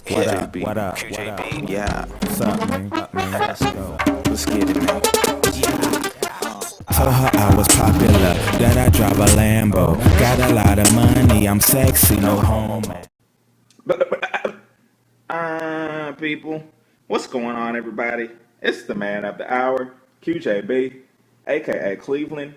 What up? QJB. What up? QJB. Yeah. What's up, man? Let's go. Let's get it, man. Told her I was popular, that I drive a Lambo. Got a lot of money, I'm sexy, no homo. People, what's going on, everybody? It's the man of the hour, QJB, aka Cleveland.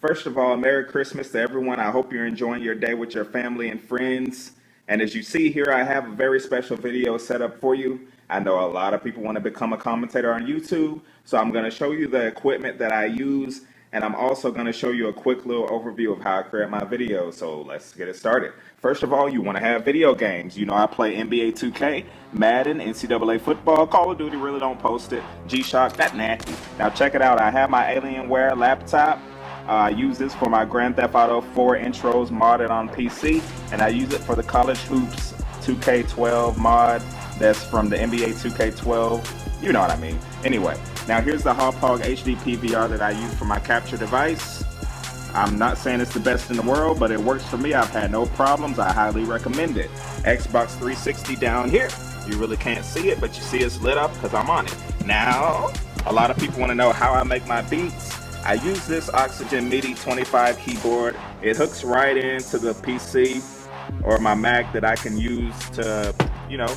First of all, Merry Christmas to everyone. I hope you're enjoying your day with your family and friends. And as you see here, I have a very special video set up for you. I know a lot of people want to become a commentator on YouTube, so I'm going to show you the equipment that I use, and I'm also going to show you a quick little overview of how I create my videos. So let's get it started. First of all, you want to have video games. You know, I play NBA 2K, Madden, NCAA football, Call of Duty, really don't post it, G-Shock, that nasty. Now check it out. I have my Alienware laptop. I use this for my Grand Theft Auto 4 intros modded on PC, and I use it for the College Hoops 2K12 mod that's from the NBA 2K12. You know what I mean. Anyway, now here's the Hauppauge HD PVR that I use for my capture device. I'm not saying it's the best in the world, but it works for me. I've had no problems. I highly recommend it. Xbox 360 down here. You really can't see it, but you see it's lit up because I'm on it. Now, a lot of people want to know how I make my beats. I use this Oxygen MIDI 25 keyboard. It hooks right into the PC or my Mac that I can use to, you know,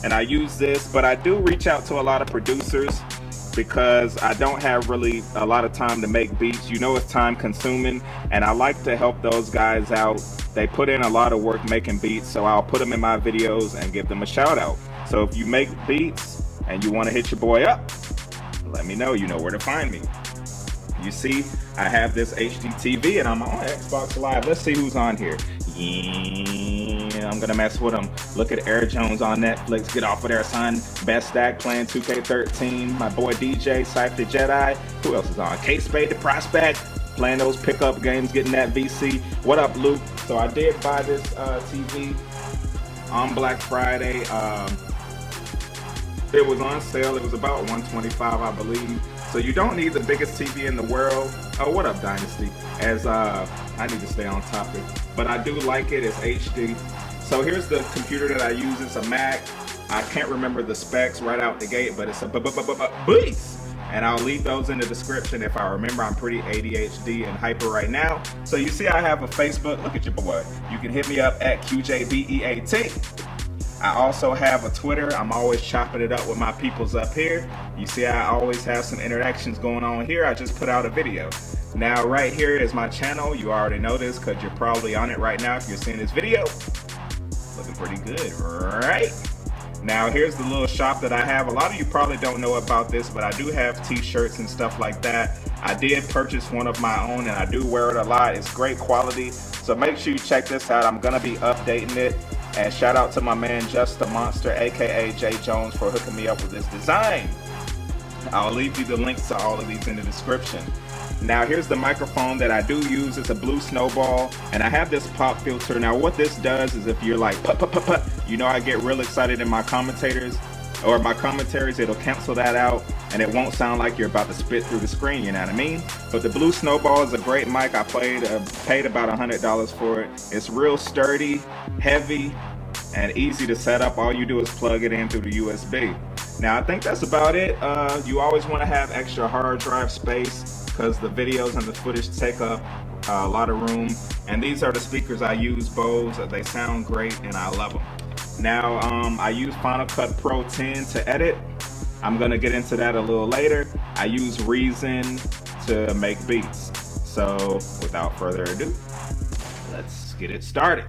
and I use this, but I do reach out to a lot of producers because I don't have really a lot of time to make beats. You know, it's time consuming, and I like to help those guys out. They put in a lot of work making beats, so I'll put them in my videos and give them a shout out. So if you make beats and you want to hit your boy up, let me know. You know where to find me. You see, I have this HD TV and I'm on Xbox Live. Let's see who's on here. Yeah, I'm gonna mess with them. Look at Air Jones on Netflix. Get off of there, son. Best Stack playing 2K13. My boy DJ, Cypher Jedi. Who else is on? K-Spade the Prospect. Playing those pickup games, getting that VC. What up, Luke? So I did buy this TV on Black Friday. It was on sale. It was about $125, I believe. So you don't need the biggest TV in the world. Oh, what up, Dynasty? As I need to stay on topic, but I do like it. It's HD. So here's the computer that I use. It's a Mac. I can't remember the specs right out the gate, but it's a beast. And I'll leave those in the description if I remember. I'm pretty ADHD and hyper right now. So you see I have a Facebook. Look at your boy. You can hit me up at QJBEAT. I also have a Twitter. I'm always chopping it up with my peoples up here. You see I always have some interactions going on here. I just put out a video. Now right here is my channel. You already know this because you're probably on it right now if you're seeing this video. Looking pretty good, right? Now here's the little shop that I have. A lot of you probably don't know about this, but I do have t-shirts and stuff like that. I did purchase one of my own and I do wear it a lot. It's great quality. So make sure you check this out. I'm gonna be updating it. And shout out to my man Just the Monster, aka Jay Jones, for hooking me up with this design. I'll leave you the links to all of these in the description. Now here's the microphone that I do use. It's a Blue Snowball, and I have this pop filter. Now what this does is if you're like put, you know, I get real excited in my commentaries, it'll cancel that out and it won't sound like you're about to spit through the screen, you know what I mean? But the Blue Snowball is a great mic. I paid about $100 for it. It's real sturdy, heavy, and easy to set up. All you do is plug it in through the USB. Now I think that's about it. You always want to have extra hard drive space because the videos and the footage take up a lot of room. And these are the speakers I use, Bose. They sound great and I love them. Now I use Final Cut Pro 10 to edit. I'm gonna get into that a little later. I use Reason to make beats. So without further ado, let's get it started.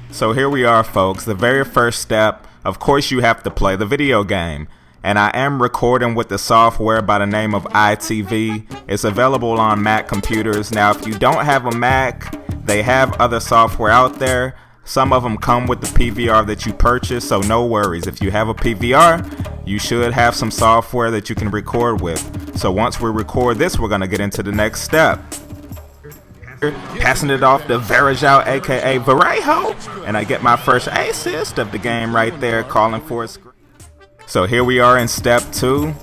So here we are, folks. The very first step, of course, you have to play the video game. And I am recording with the software by the name of ITV. It's available on Mac computers. Now, if you don't have a Mac, they have other software out there. Some of them come with the PVR that you purchase, so no worries. If you have a PVR, you should have some software that you can record with. So once we record this, we're going to get into the next step. Passing it off to Verajao, aka Varejo, and I get my first assist of the game right there, calling for a screen. So here we are in step 2.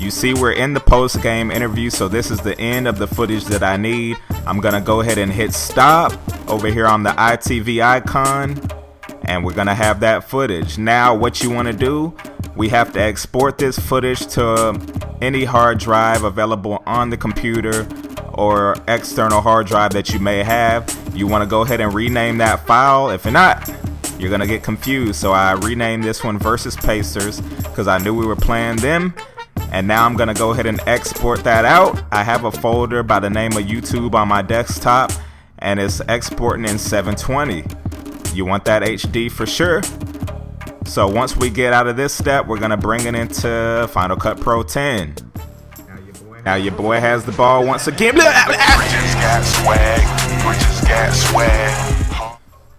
You see we're in the post-game interview, so this is the end of the footage that I need. I'm gonna go ahead and hit stop over here on the ITV icon, and we're gonna have that footage. Now what you want to do, we have to export this footage to any hard drive available on the computer or external hard drive that you may have. You want to go ahead and rename that file. If not, you're gonna get confused. So I renamed this one Versus Pacers because I knew we were playing them. And now I'm gonna go ahead and export that out. I have a folder by the name of YouTube on my desktop, and it's exporting in 720. You want that HD for sure. So once we get out of this step, we're gonna bring it into Final Cut Pro 10. Now your boy has the ball once again.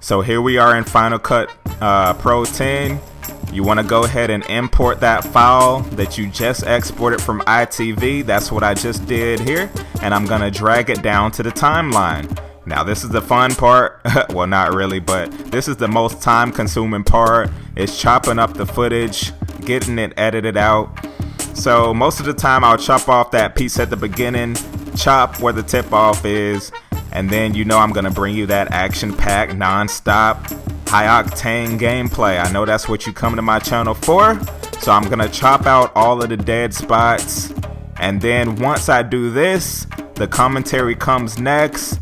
So here we are in Final Cut Pro 10. You want to go ahead and import that file that you just exported from ITV. That's what I just did here. And I'm going to drag it down to the timeline. Now this is the fun part. Well, not really, but this is the most time consuming part. It's chopping up the footage, getting it edited out. So most of the time I'll chop off that piece at the beginning, chop where the tip off is, and then you know I'm going to bring you that action-packed, non-stop, high-octane gameplay. I know that's what you come to my channel for, so I'm gonna chop out all of the dead spots, and then once I do this, the commentary comes next.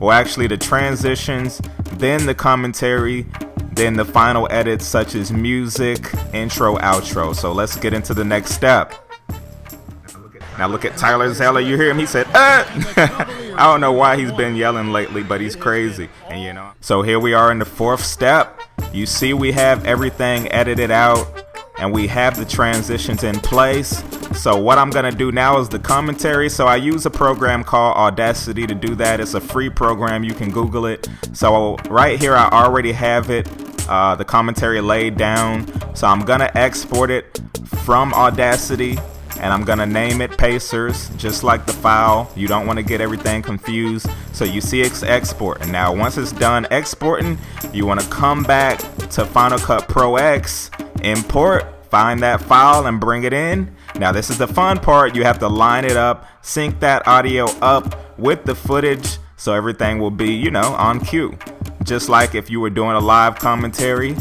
Well, actually the transitions, then the commentary, then the final edits such as music, intro, outro. So let's get into the next step. Now look at Tyler Zeller. You hear him? He said, I don't know why he's been yelling lately, but he's crazy. And you know. So here we are in the fourth step. You see we have everything edited out and we have the transitions in place. So what I'm gonna do now is the commentary. So I use a program called Audacity to do that. It's a free program. You can Google it. So right here I already have it, the commentary laid down. So I'm gonna export it from Audacity. And I'm gonna name it Pacers, just like the file. You don't want to get everything confused. So you see it's exporting. Now once it's done exporting, you want to come back to Final Cut Pro X, import, find that file and bring it in. Now this is the fun part. You have to line it up, sync that audio up with the footage so everything will be, you know, on cue. Just like if you were doing a live commentary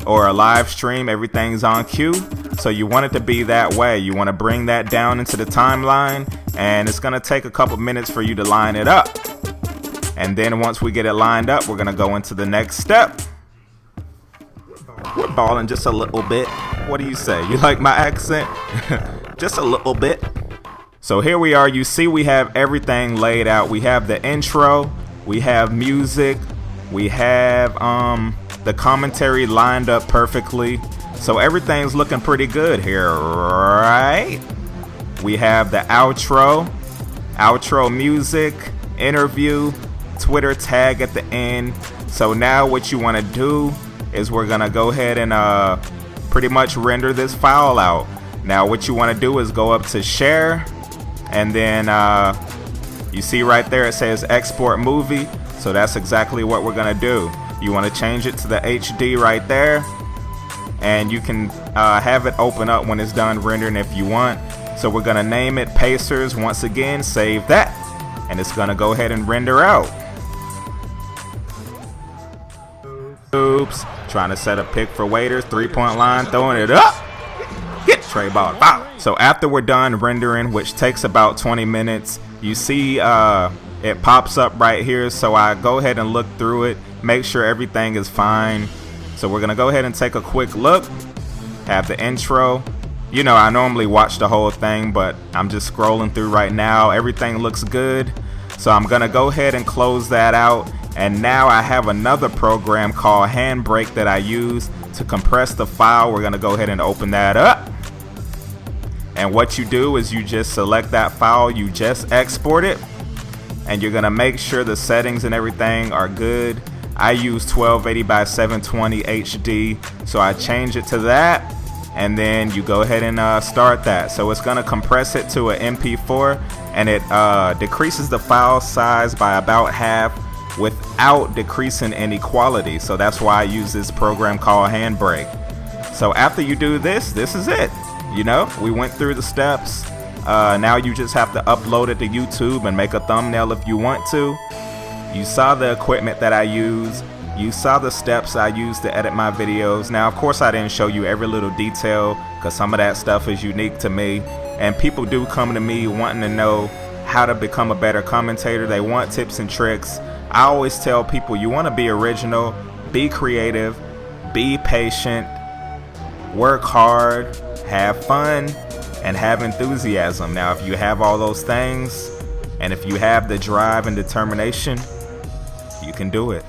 or a live stream, everything's on cue. So you want it to be that way. You want to bring that down into the timeline, and it's going to take a couple minutes for you to line it up. And then once we get it lined up, we're going to go into the next step. We're balling just a little bit. What do you say? You like my accent? Just a little bit. So here we are. You see we have everything laid out. We have the intro, we have music, we have the commentary lined up perfectly. So everything's looking pretty good here, right? We have the outro music, interview, Twitter tag at the end. So now what you want to do is we're gonna go ahead and pretty much render this file out. Now what you want to do is go up to share, and then you see right there it says export movie. So that's exactly what we're gonna do. You want to change it to the HD right there, and you can have it open up when it's done rendering if you want. So we're gonna name it Pacers once again, save that, and it's gonna go ahead and render out. Oops, trying to set a pick for waiters, 3-point line, throwing it up. Get Trey ball, foul. So after we're done rendering, which takes about 20 minutes, you see it pops up right here. So I go ahead and look through it, make sure everything is fine. So we're gonna go ahead and take a quick look. Have the intro. You know, I normally watch the whole thing, but I'm just scrolling through right now. Everything looks good. So I'm gonna go ahead and close that out. And now I have another program called Handbrake that I use to compress the file. We're gonna go ahead and open that up. And what you do is you just select that file you just exported, and you're gonna make sure the settings and everything are good. I use 1280 by 720 HD, so I change it to that, and then you go ahead and start that. So it's gonna compress it to an MP4, and it decreases the file size by about half without decreasing any quality. So that's why I use this program called Handbrake. So after you do this, this is it. You know, we went through the steps. Now you just have to upload it to YouTube and make a thumbnail if you want to. You saw the equipment that I use. You saw the steps I use to edit my videos. Now, of course, I didn't show you every little detail because some of that stuff is unique to me. And people do come to me wanting to know how to become a better commentator. They want tips and tricks. I always tell people, you want to be original, be creative, be patient, work hard, have fun, and have enthusiasm. Now, if you have all those things, and if you have the drive and determination, you can do it.